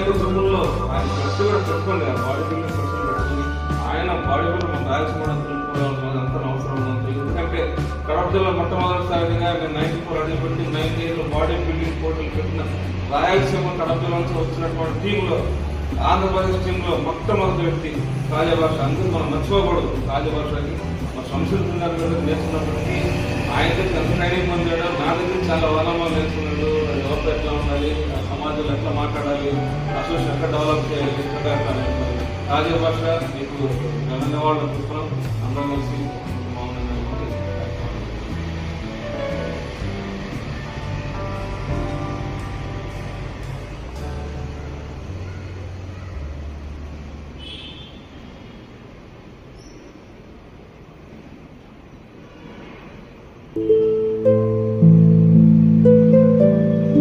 కుటుంబంలో ఆయన ప్రతి కూడా పెట్టుకోండి, బాడీ బిల్డింగ్ పర్సన్ పెట్టుకుని ఆయన బాడీ బిల్డింగ్ మన రాయలసీమ అంత అవసరం ఉంది. ఎందుకంటే కడప జిల్లా మొట్టమొదటిసారిగా 94 అడుగుపెట్టి 98లో బాడీ బిల్డింగ్ పోటీలు పెట్టిన రాయలసీమ కడప జిల్లా నుంచి వచ్చినటువంటి టీంలో, ఆంధ్రప్రదేశ్ టీంలో మొట్టమొదటి వ్యక్తి రాజభాష. అందరూ మనం మర్చిపోకూడదు రాజభాషకి. మా సంస్కృతి నేర్చుకున్నప్పటికీ ఆయన దగ్గర ఎంత ట్రైనింగ్ పొందాడో, నా దగ్గర చాలా వనమాలు నేర్చుకున్నాడు. ఎవరితో ఎట్లా ఉండాలి, సమాజంలో ఎట్లా మాట్లాడాలి, అసోసియేషన్ ఎట్లా డెవలప్ చేయాలి, రాజభాష మీకు ధన్యవాదాలు చూస్తున్నాం. అందరం కలిసి